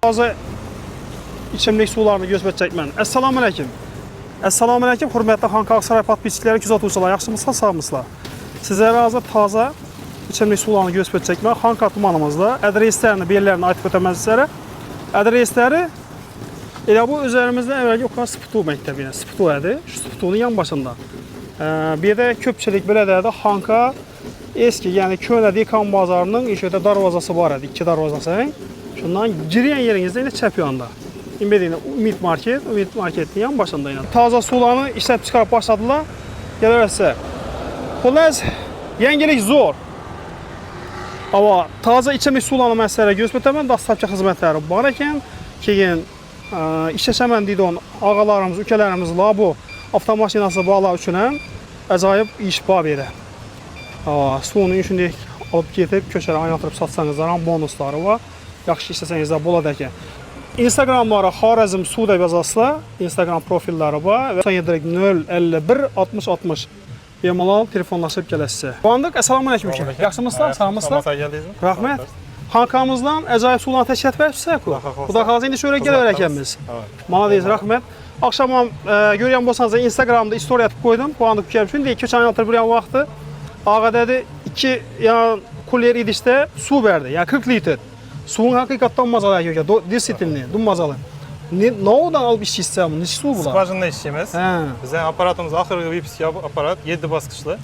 Taze içimlik sularını göstərəcək mən. Assalamu alaykum. Assalamu alaykum, hörmətli Xanqa Aksaray podpisçiləri, küzatuvçular, yaxşımısınızlar, sağmısınızlar? Sizlərə hazır taze içimlik sularını göstərəcək mən. Xanqa tumanımızda adreslərini, bellərini aytıb ötəməz sizlərə. Adresləri elə bu üzərimizdə əvvəlki oxuyan Spitu məktəbinə, Spitu ədir. Şu Spitunun yan başında. Bir də köpçilik belədiyədə Xanqa eski, yəni köhnə Dekan bazarının işıqda darvazası var idi, 2 darvazası. Şundan girən yerinizdə indi çəp yanında. İmbediyində Ümid Marketin yan başında ilə. Taze sularını işlət çıxarıb başladılar. Gələrsə. Xullas, yenilik zor. Amma taze içimlik sularını mən sizlərə göstərməm, dastlabki xidmətləri var ikən, keyin işləşəmən deyid onun ağalarımız, ülkələrimiz la bu avtomaşinası bağla üçünəm əcaib iş bab edə. Suyunu üçündək alıb getib, köşələ aynatırıb satsanızlar, bonusları var. Yaxşı işləsəniz də boladakı. Instagramlara Xarəzm Suda yazasılar, Instagram profilləri var və 051 60 60 bemalal telefonlaşıb gələsizə. Qandıq, assalamu alaykum. Yaxşımısınızlar, sağmısınızlar? Rəhmət. Xanqamızdan əcaib sularını təşkil etmişsiniz. Xuda xalası indi şöyle gələ verəkəmiz. Maladiyiz, rəhmət. Axşamam görəyən bolsanız Instagramda istoriya atıb qoydum. Qandıq üçün deyək, keçən ayın bir yan vaxtı Ağadədi 2 kulyer idişdə su verdi, yəni 40 litr. Suyun hakikaten mazalı yok ya, disiplini, mazalı. Ne oldan alıp iş istəyəm, ne su bu da? Skvajinda işçimiz. Bizim aparatımız axırғы VPC aparat 7 baskıçlı.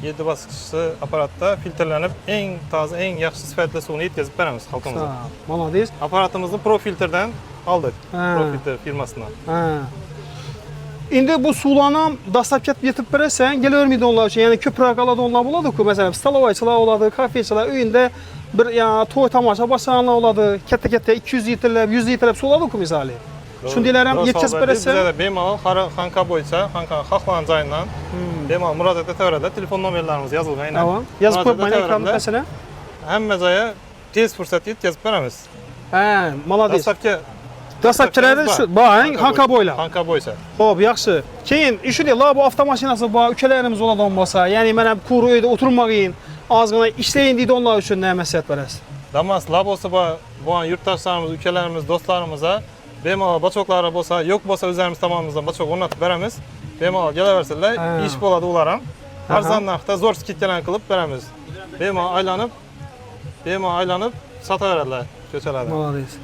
7 baskıçlı aparatta filtrlenip en taze, en yaxşı sifətli suyunu yetkazib verəmiz halkımıza. Maladiyiz. Aparatımızı Pro Filtr'den aldık. Pro Filtr firmasından. İndi bu sularını dastlabki yetib verəsən, gələ örməydi onlar üçün. Yəni köprək aladı onlar buladı ki, məsələn, stalovayçılar oladı, kafeçiler, öyündə bir toy tamaşa başlayanlar oladı, kətə 200 litrlər, 100 litrlər su oladı ki, misali. Şunu deyirəm, yetkəzib verəsən. Bizə də bemalal Xanqa boyunca, Xanqa Xaxlancayından bemalal Muradətə təvrədə telefon nomerlərimiz yazılğan ilə. Yazıb qoymayın ekranın təsinə. Həmməcəyə tez fürsət yetkəzib verəmiz. Maladiyiz. Dastlabkilərdə şu, Xanqa boyla. Xanqa boysa. Hop, yaxşı. Keyin, işi deyil, bu avtomaşinası var, ülkelərimiz olan olmasa, yəni mənə kuru öydə oturmağın, azğına işləyin deydi onlar üçün nə məsləhət verəsiz? Damas, lab olsa bu an yurttaşlarımız, ülkelərimiz, dostlarımıza bemalal baçokları bolsa, yox bolsa üzərimiz tamamımızdan baçok onatıb verəmiz. Bemalal gələ versələr, iş boladı olaram. Arzan narxda zor skitgələn qılıb verəmiz. Bemalal aylanıb sata verərlər köçələrdə. Maladiyiz.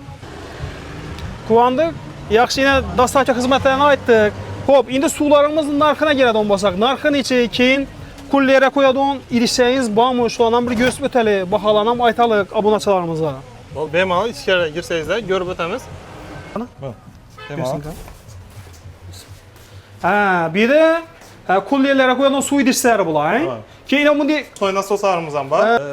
Quvandıq, yaxşı yenə dastlabki xidmətlərini aytdıq. Hop, indi sularımızın narxına gələ donbasaq. Narxı neçə, keyin kullerə qoyadın, irişsəyiz, bağmı, şulardan bir göz ötəli, baxalanam, aytalıq abonaçılarımıza. Bemalal içkərə girsəyiz də, görüb ötəmiz. Bir də kullerlərə qoyadın su irişsələri bular. Keyin bunu deyək. Ruşnoy nasoslarımızdan var.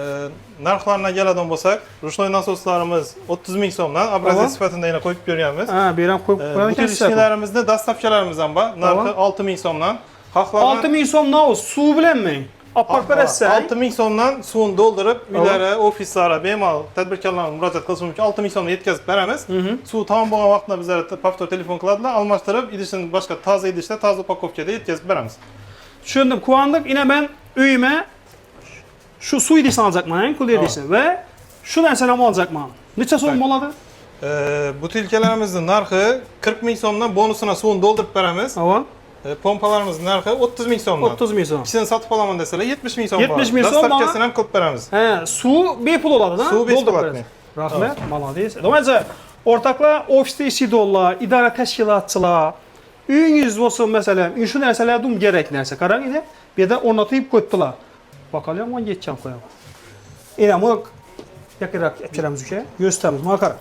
Narxlarına gələdən bolsaq, Ruşnoy nasoslarımız 30.000 somdan, abrazin sifətində yenə qoyub görəyəmiz. Birəm qoyub bu tür işçilərimizdə dastlabkilərimizdən var. Narxı 6.000 somdan. 6.000 som nə o? Su bilənmi? Apart verəsən. 6.000 somdan suyunu doldurup ülərə, ofislərə, bemal tədbirkarlarına müraciət qılsın ki, 6.000 somdan yetkəzib verəmiz. Su tamam boğan vaxtında bizlərə paftor telefon qıladılar, almaşdırıb idişin başqa taze idişdə, taze upakovkada yetkəzib verəmiz. Düşündüm, quvandıq, yine ben öyümə şu su idişini alacaqman, kul idişini və şu nəsələm alacaqman. Neçə som oladı? Bu tilkələrimizin narxı 40.000 somdan bonusuna suyunu doldurup verəmiz. Pompalarımızın narxı 30.000 somdan. 30.000 som. İkisini satıb alamın desələr 70.000 som var. 70.000 som var. Dastlabkəsini həm qılıb verəmiz. Su bepul oladı da? Su bepul oladı. Rahmet, maladiyiz. Deməncə, ortaqlar ofisdə işi dollar, idarə təşkilatçılar, öyünüz olsun məsələn, ünşü nəsələr dum gərək nəsə qaran idi, bir də ornatıyıb qoydular. Bakalım, onu geçeceğim koyalım. Yine bunu yakırak yapacağımız ülke. Gösterimiz, makara.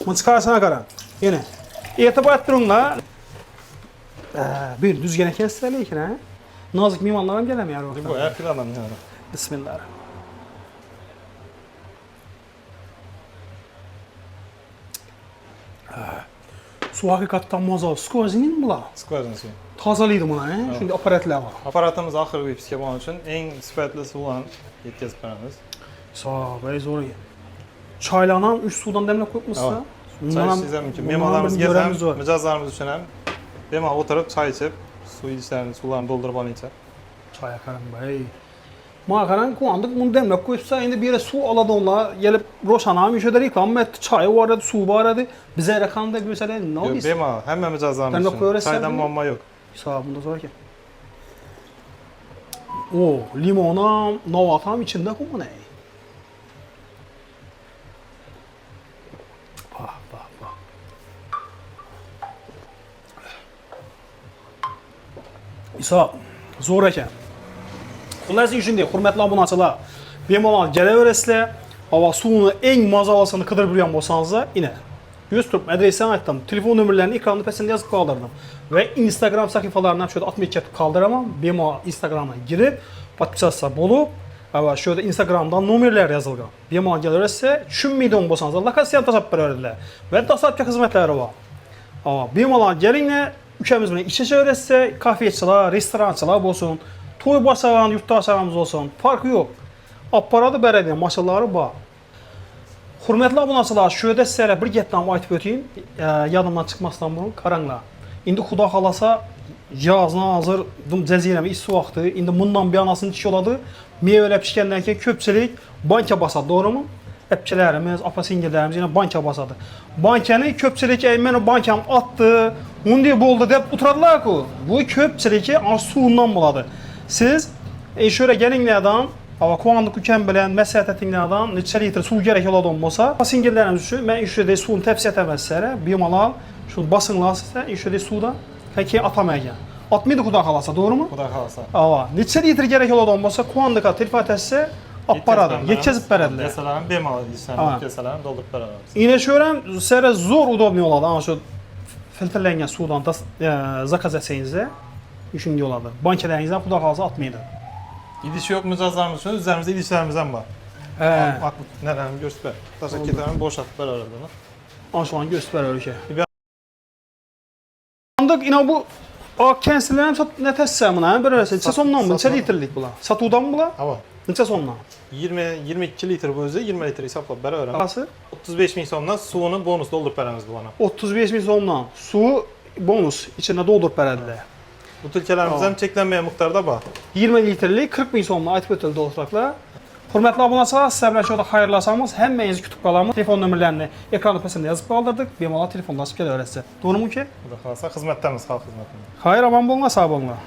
Bunu çıkarsana karan. Yine. İrtibat ettirinler. Bir düz gene kestireli ki ne? Nazik mimarlarım gelemiyor. Bu her planım yani. Bismillah. Su hakikaten muazzam. Skvajinin mi la? Skvajinin suyu. Tazalıydı buna, he? Şimdi aparatlar var. Aparatımız axır bir fiske bunun için en sifətli sulan yetkəzib verəmiz. Sağ ol, zor. Çaylanan 3 sudan dəmlə qoyubmuşsa. Çay istəyirəm mümkün. Memalarımız gəzəm, məcazlarımız üçünəm. Bemal oturub çay içib, su idişlərini, sularını doldurup alın içər. Çay yakarım bey. Mağaran kullandık, bunu demlep koysa indi bir yere su aladı onlar, gelip Roşan'a şöyle reklam etti, çayı vardı, su vardı. Bize reklamda mesela ne Yok oluyor? bemalol. Hammamiz Demlep azamız. koyarsan Çaydan bile- muammo yok. Sağ bunda sonra ki. O limonam, novatam içinde bu ne? Bak bak bak. İsa zor ekan. Xullas uchun deyil, hurmatli obunachilar. Bemalol kelaverasizlar. Hava suvini eng mazalasini qidirib yurgan bo'lsangizlar, ina. Yuz turib adresini aytdim. Telefon nomerlarini ekranda pastda yozib qoldirdim. Va Instagram sahifalarini ham shunda atmay ketib qoldiraman. Bemalol Instagramga girib, podpisatsiya bo'lib, va shunda Instagramdan nomerlar yozilgan. Bemalol kelaversa, tushunmaydigan bo'lsangizlar, lokatsiya tashlab beradilar. Va dastlabki xizmatlari bor. Bemalol kelinglar, ukamiz bilan ishlaversa, kafechilar, restoranchilar bo'lsin, to'y boshlagan yurtdoshlarimiz olsun, farqi yo'q. Olib boradi, beradigan mashinalari bor. Hurmatli obunachilar, shu yerda sizlarga bir gapdan aytib o'tayim, yodimdan chiqmasdan burun qaranglar. Endi Xudo xolasa yozni hozir jazirama issiq vaqti, endi bundan buyonasini tish oladi. Mevalar pishgandan keyin ko'pchilik banka bosadi, to'g'rimi? Apchalarimiz, opa-singillarimiz yana banka bosadi. Bankani ko'pchilik meni bankam otdi, unday bo'ldi deb o'tiradilar-ku. Bu ko'pchiligi suvundan bo'ladi. Siz shura gelinglardan, quvondiq ukam bilan maslahatinglardan necha litr suv kerak bo'ladigan bo'lsa, singillarimiz uchun men shurada suvni tavsiya etaman sizlarga. Bemalol shu basinglar sizlar shurada suvdan keyin atamagan. Atmaydi Xudo xolasa, to'g'rimi? Xudo xolasa. Necha litr kerak bo'ladigan bo'lsa, quvondiqqa telefon etsa, olib boradi, yetkazib beradilar. Desalar ham bemalol deysan, desalar ham to'ldirib beramiz. Ina shu ham sizlarga zo'r udobniy bo'ladi. Ana shu filtrlangan suvdan zakaz etsangiz, shunday bo'ladi. Bankalaringizdan Xudo xolasa atmaydi. İdiş yok mücazlarımız için üzerimizde idişlerimiz var. Bak nelerini göster. Taşak keterini boşaltıp ver arada. Anşuan göster öyle şey. Andık ina bu kensilerim ne tessem buna? Bir arası. Neçə sondan mı? Neçə litrlik bula? Satudan mı bula? Hava. Neçə sondan? 22 litre bu özü 20 litre hesapla beraber. Nasıl? 35 bin sondan suyunu bonus doldurup veremiz bu bana. 35 bin sondan su bonus içine doldurup verediler. Bu tülkelerimiz hem çeklenmeye miktarda var. 20 litrelik 40 bin sondan aytib ötüldü oturaqlar. Hurmatli obunachilar, sizlar bilan şurada xayrlasamiz, hammangizni kutib qolamiz. Telefon nomerlarini ekranda pastda yozib qoldirdik. Bemalol telefonlashib kelaverasiz. To'g'rimi uka? Bu da kalsa hizmettemiz, halk hizmetimiz. Xayr, omon bo'linglar, sog' bo'linglar.